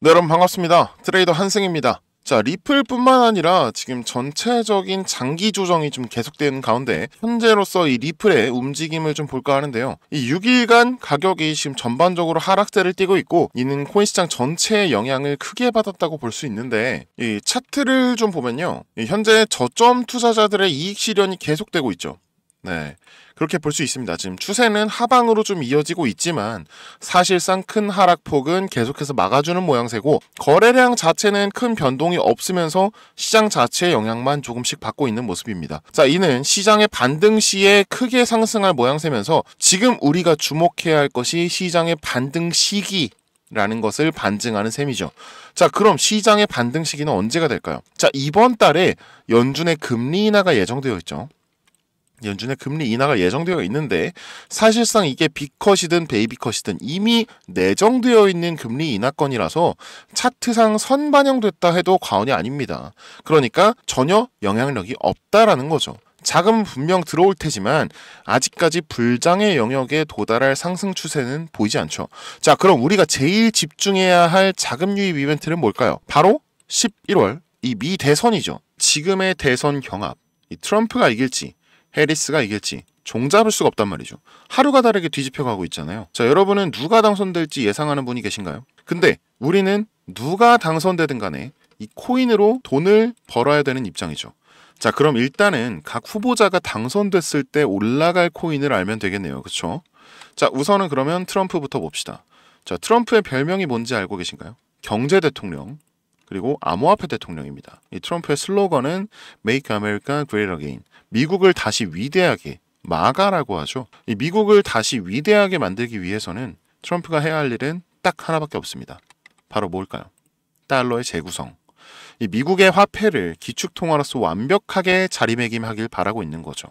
네, 여러분 반갑습니다. 트레이더 한승입니다. 자, 리플뿐만 아니라 지금 전체적인 장기 조정이 좀 계속되는 가운데 현재로서 이 리플의 움직임을 좀 볼까 하는데요. 이 6일간 가격이 지금 전반적으로 하락세를 띠고 있고 이는 코인 시장 전체의 영향을 크게 받았다고 볼 수 있는데 이 차트를 좀 보면요. 현재 저점 투자자들의 이익 실현이 계속되고 있죠. 네. 그렇게 볼 수 있습니다. 지금 추세는 하방으로 좀 이어지고 있지만 사실상 큰 하락폭은 계속해서 막아주는 모양새고 거래량 자체는 큰 변동이 없으면서 시장 자체의 영향만 조금씩 받고 있는 모습입니다. 자, 이는 시장의 반등 시에 크게 상승할 모양새면서 지금 우리가 주목해야 할 것이 시장의 반등 시기 라는 것을 반증하는 셈이죠. 자, 그럼 시장의 반등 시기는 언제가 될까요? 자, 이번 달에 연준의 금리 인하가 예정되어 있죠. 연준의 금리 인하가 예정되어 있는데 사실상 이게 빅컷이든 베이비컷이든 이미 내정되어 있는 금리 인하권이라서 차트상 선반영됐다 해도 과언이 아닙니다. 그러니까 전혀 영향력이 없다라는 거죠. 자금은 분명 들어올 테지만 아직까지 불장의 영역에 도달할 상승 추세는 보이지 않죠. 자, 그럼 우리가 제일 집중해야 할 자금 유입 이벤트는 뭘까요? 바로 11월 이 미 대선이죠. 지금의 대선 경합, 이 트럼프가 이길지 해리스가 이길지 종잡을 수가 없단 말이죠. 하루가 다르게 뒤집혀가고 있잖아요. 자, 여러분은 누가 당선될지 예상하는 분이 계신가요? 근데 우리는 누가 당선되든 간에 이 코인으로 돈을 벌어야 되는 입장이죠. 자, 그럼 일단은 각 후보자가 당선됐을 때 올라갈 코인을 알면 되겠네요. 그렇죠? 자, 우선은 그러면 트럼프부터 봅시다. 자, 트럼프의 별명이 뭔지 알고 계신가요? 경제 대통령 그리고 암호화폐 대통령입니다. 이 트럼프의 슬로건은 Make America Great Again. 미국을 다시 위대하게, 마가라고 하죠. 이 미국을 다시 위대하게 만들기 위해서는 트럼프가 해야 할 일은 딱 하나밖에 없습니다. 바로 뭘까요? 달러의 재구성. 이 미국의 화폐를 기축통화로서 완벽하게 자리매김하길 바라고 있는 거죠.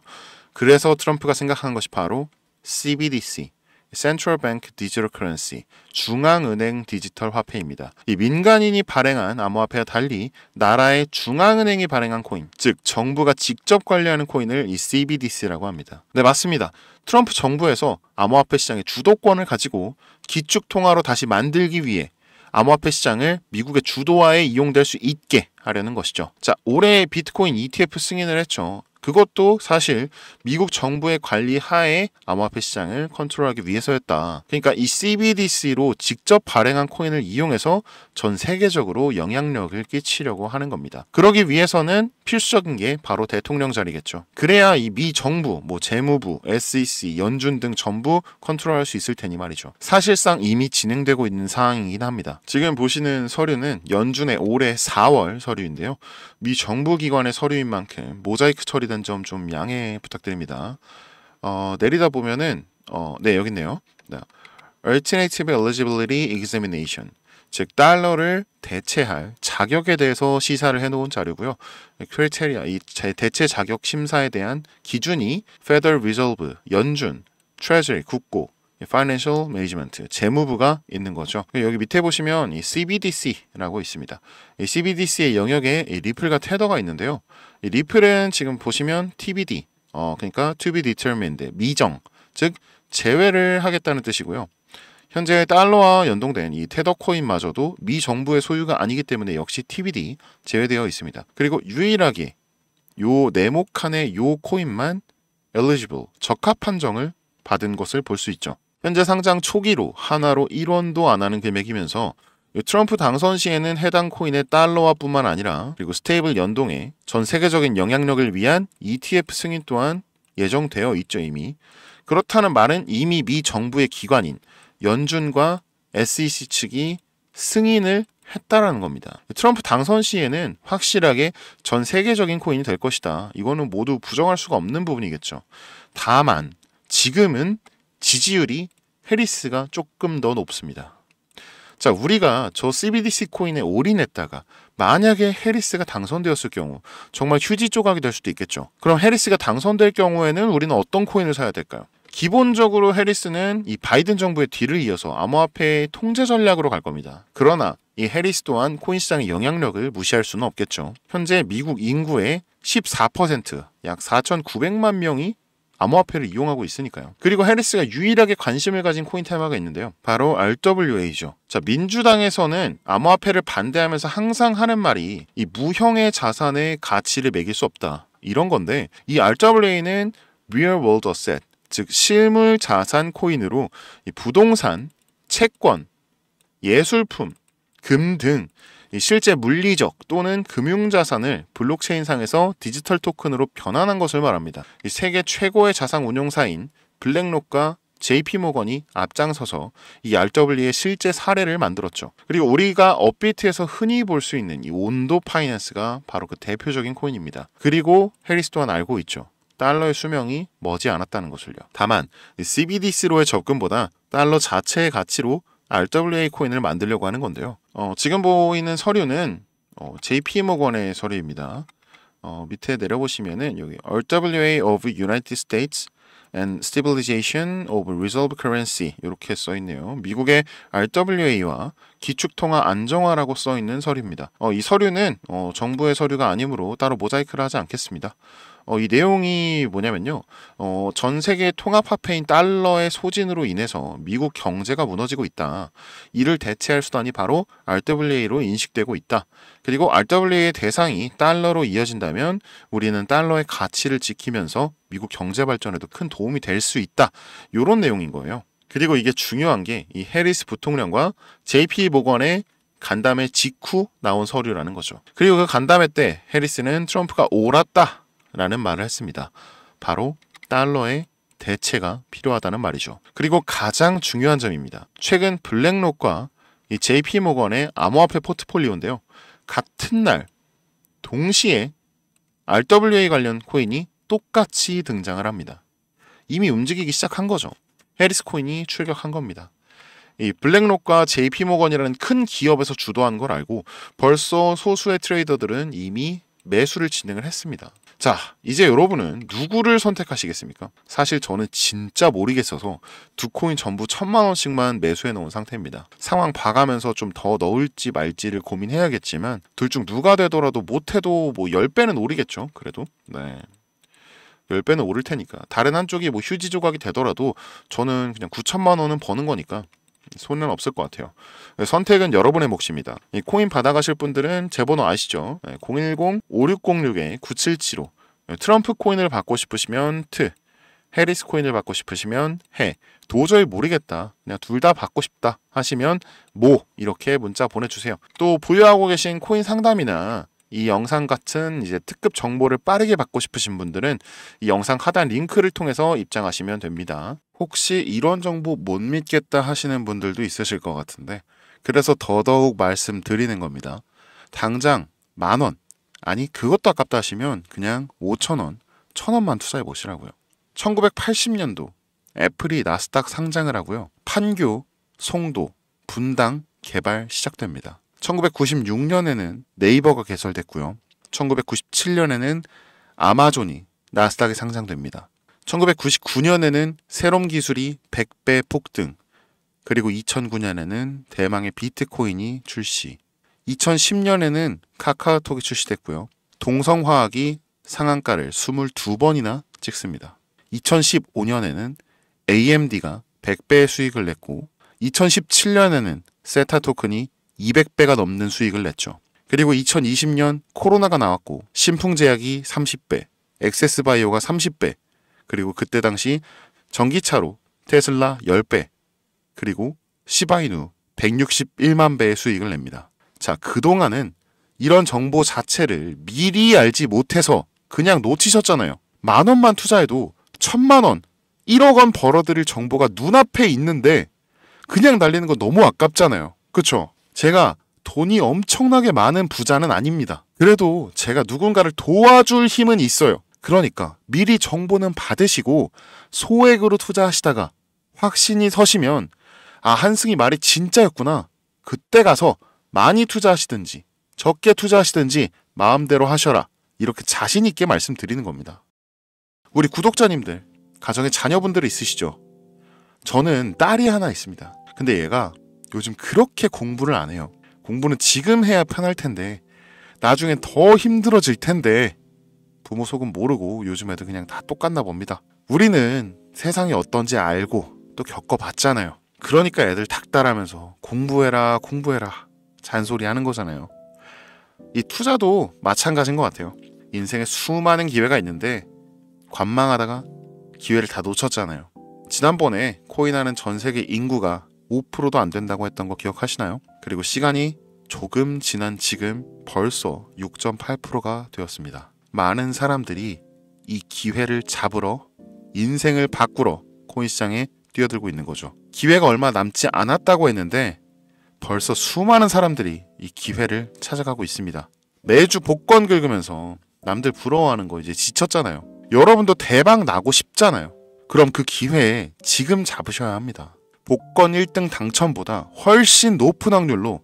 그래서 트럼프가 생각한 것이 바로 CBDC, Central Bank Digital Currency, 중앙은행 디지털 화폐입니다. 이 민간인이 발행한 암호화폐와 달리 나라의 중앙은행이 발행한 코인, 즉 정부가 직접 관리하는 코인을 이 CBDC라고 합니다. 네, 맞습니다. 트럼프 정부에서 암호화폐 시장의 주도권을 가지고 기축통화로 다시 만들기 위해 암호화폐 시장을 미국의 주도하에 이용될 수 있게 하려는 것이죠. 자, 올해 비트코인 ETF 승인을 했죠. 그것도 사실 미국 정부의 관리 하에 암호화폐 시장을 컨트롤하기 위해서였다. 그러니까 이 CBDC로 직접 발행한 코인을 이용해서 전 세계적으로 영향력을 끼치려고 하는 겁니다. 그러기 위해서는 필수적인 게 바로 대통령 자리겠죠. 그래야 이 미 정부, 재무부, SEC, 연준 등 전부 컨트롤할 수 있을 테니 말이죠. 사실상 이미 진행되고 있는 상황이긴 합니다. 지금 보시는 서류는 연준의 올해 4월 서류인데요. 미 정부 기관의 서류인 만큼 모자이크 처리된 점 좀 양해 부탁드립니다. 내리다 보면은 네, 여기 있네요. 네. Alternative Eligibility Examination, 즉 달러를 대체할 자격에 대해서 시사를 해놓은 자료고요. 크리테리아, 이 대체 자격 심사에 대한 기준이 Federal Reserve, 연준, Treasury, 국고, Financial Management, 재무부가 있는 거죠. 여기 밑에 보시면 이 CBDC라고 있습니다. 이 CBDC의 영역에 이 리플과 테더가 있는데요. 이 리플은 지금 보시면 TBD, 그러니까 To be determined, 미정, 즉 제외를 하겠다는 뜻이고요. 현재 달러와 연동된 이 테더 코인마저도 미 정부의 소유가 아니기 때문에 역시 TBD 제외되어 있습니다. 그리고 유일하게 요 네모 칸의 요 코인만 eligible, 적합 판정을 받은 것을 볼 수 있죠. 현재 상장 초기로 하나로 1원도 안 하는 금액이면서 트럼프 당선 시에는 해당 코인의 달러화 뿐만 아니라 그리고 스테이블 연동에 전 세계적인 영향력을 위한 ETF 승인 또한 예정되어 있죠, 이미. 그렇다는 말은 이미 미 정부의 기관인 연준과 SEC 측이 승인을 했다라는 겁니다. 트럼프 당선 시에는 확실하게 전 세계적인 코인이 될 것이다. 이거는 모두 부정할 수가 없는 부분이겠죠. 다만 지금은 지지율이 해리스가 조금 더 높습니다. 자, 우리가 저 CBDC 코인에 올인했다가 만약에 해리스가 당선되었을 경우 정말 휴지 조각이 될 수도 있겠죠. 그럼 해리스가 당선될 경우에는 우리는 어떤 코인을 사야 될까요? 기본적으로 해리스는 이 바이든 정부의 뒤를 이어서 암호화폐의 통제 전략으로 갈 겁니다. 그러나 이 해리스 또한 코인 시장의 영향력을 무시할 수는 없겠죠. 현재 미국 인구의 14%, 약 4,900만 명이 암호화폐를 이용하고 있으니까요. 그리고 해리스가 유일하게 관심을 가진 코인 테마가 있는데요. 바로 RWA죠. 자, 민주당에서는 암호화폐를 반대하면서 항상 하는 말이 이 무형의 자산의 가치를 매길 수 없다. 이런 건데 이 RWA는 Real World Asset, 즉 실물 자산 코인으로 이 부동산, 채권, 예술품, 금 등 실제 물리적 또는 금융자산을 블록체인상에서 디지털 토큰으로 변환한 것을 말합니다. 이 세계 최고의 자산 운용사인 블랙록과 JP모건이 앞장서서 이 RWA의 실제 사례를 만들었죠. 그리고 우리가 업비트에서 흔히 볼 수 있는 이 온도 파이낸스가 바로 그 대표적인 코인입니다. 그리고 해리스 또한 알고 있죠. 달러의 수명이 머지 않았다는 것을요. 다만 CBDC로의 접근보다 달러 자체의 가치로 RWA 코인을 만들려고 하는 건데요. 지금 보이는 서류는 JP모건의 서류입니다. 밑에 내려보시면은 여기 RWA of United States and Stabilization of Reserve Currency 이렇게 써 있네요. 미국의 RWA와 기축통화 안정화라고 써 있는 서류입니다. 이 서류는 정부의 서류가 아니므로 따로 모자이크를 하지 않겠습니다. 이 내용이 뭐냐면요. 전 세계 통합화폐인 달러의 소진으로 인해서 미국 경제가 무너지고 있다. 이를 대체할 수단이 바로 RWA로 인식되고 있다. 그리고 RWA의 대상이 달러로 이어진다면 우리는 달러의 가치를 지키면서 미국 경제 발전에도 큰 도움이 될 수 있다. 이런 내용인 거예요. 그리고 이게 중요한 게 이 해리스 부통령과 JP 모건의 간담회 직후 나온 서류라는 거죠. 그리고 그 간담회 때 해리스는 트럼프가 옳았다 라는 말을 했습니다. 바로 달러의 대체가 필요하다는 말이죠. 그리고 가장 중요한 점입니다. 최근 블랙록과 이 JP모건의 암호화폐 포트폴리오인데요. 같은 날 동시에 RWA 관련 코인이 똑같이 등장을 합니다. 이미 움직이기 시작한 거죠. 해리스 코인이 출격한 겁니다. 이 블랙록과 JP모건이라는 큰 기업에서 주도한 걸 알고 벌써 소수의 트레이더들은 이미 매수를 진행을 했습니다. 자, 이제 여러분은 누구를 선택하시겠습니까? 사실 저는 진짜 모르겠어서 두 코인 전부 1,000만 원씩만 매수해 놓은 상태입니다. 상황 봐가면서 좀 더 넣을지 말지를 고민해야겠지만 둘 중 누가 되더라도 못해도 뭐 10배는 오르겠죠. 그래도 네, 10배는 오를 테니까 다른 한쪽이 뭐 휴지 조각이 되더라도 저는 그냥 9,000만 원은 버는 거니까 손해는 없을 것 같아요. 선택은 여러분의 몫입니다. 이 코인 받아가실 분들은 제 번호 아시죠? 010-5606-9775 트럼프 코인을 받고 싶으시면 트, 해리스 코인을 받고 싶으시면 해, 도저히 모르겠다, 그냥 둘 다 받고 싶다 하시면 모 이렇게 문자 보내주세요. 또 보유하고 계신 코인 상담이나 이 영상 같은 이제 특급 정보를 빠르게 받고 싶으신 분들은 이 영상 하단 링크를 통해서 입장하시면 됩니다. 혹시 이런 정보 못 믿겠다 하시는 분들도 있으실 것 같은데 그래서 더더욱 말씀드리는 겁니다. 당장 10,000원, 아니 그것도 아깝다 하시면 그냥 5,000원, 1,000원만 투자해 보시라고요. 1980년도 애플이 나스닥 상장을 하고요. 판교, 송도, 분당 개발 시작됩니다. 1996년에는 네이버가 개설됐고요. 1997년에는 아마존이 나스닥에 상장됩니다. 1999년에는 세롬 기술이 100배 폭등, 그리고 2009년에는 대망의 비트코인이 출시, 2010년에는 카카오톡이 출시됐고요. 동성화학이 상한가를 22번이나 찍습니다. 2015년에는 AMD가 100배의 수익을 냈고 2017년에는 세타 토큰이 200배가 넘는 수익을 냈죠. 그리고 2020년 코로나가 나왔고 신풍제약이 30배, 엑세스바이오가 30배, 그리고 그때 당시 전기차로 테슬라 10배, 그리고 시바이누 161만 배의 수익을 냅니다. 자, 그동안은 이런 정보 자체를 미리 알지 못해서 그냥 놓치셨잖아요. 10,000원만 투자해도 1,000만 원, 1억 원 벌어들일 정보가 눈앞에 있는데 그냥 날리는 거 너무 아깝잖아요. 그쵸? 제가 돈이 엄청나게 많은 부자는 아닙니다. 그래도 제가 누군가를 도와줄 힘은 있어요. 그러니까 미리 정보는 받으시고 소액으로 투자하시다가 확신이 서시면 아, 한승이 말이 진짜였구나. 그때 가서 많이 투자하시든지 적게 투자하시든지 마음대로 하셔라. 이렇게 자신 있게 말씀드리는 겁니다. 우리 구독자님들, 가정에 자녀분들이 있으시죠? 저는 딸이 하나 있습니다. 근데 얘가 요즘 그렇게 공부를 안 해요. 공부는 지금 해야 편할 텐데 나중엔 더 힘들어질 텐데 부모 속은 모르고 요즘 애들 그냥 다 똑같나 봅니다. 우리는 세상이 어떤지 알고 또 겪어봤잖아요. 그러니까 애들 닥달하면서 공부해라 잔소리 하는 거잖아요. 이 투자도 마찬가지인 것 같아요. 인생에 수많은 기회가 있는데 관망하다가 기회를 다 놓쳤잖아요. 지난번에 코인하는 전 세계 인구가 5%도 안 된다고 했던 거 기억하시나요? 그리고 시간이 조금 지난 지금 벌써 6.8%가 되었습니다. 많은 사람들이 이 기회를 잡으러 인생을 바꾸러 코인 시장에 뛰어들고 있는 거죠. 기회가 얼마 남지 않았다고 했는데 벌써 수많은 사람들이 이 기회를 찾아가고 있습니다. 매주 복권 긁으면서 남들 부러워하는 거 이제 지쳤잖아요. 여러분도 대박 나고 싶잖아요. 그럼 그 기회에 지금 잡으셔야 합니다. 복권 1등 당첨보다 훨씬 높은 확률로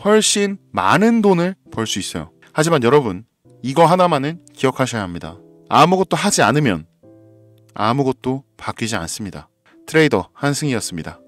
훨씬 많은 돈을 벌 수 있어요. 하지만 여러분, 이거 하나만은 기억하셔야 합니다. 아무것도 하지 않으면 아무것도 바뀌지 않습니다. 트레이더 한승이었습니다.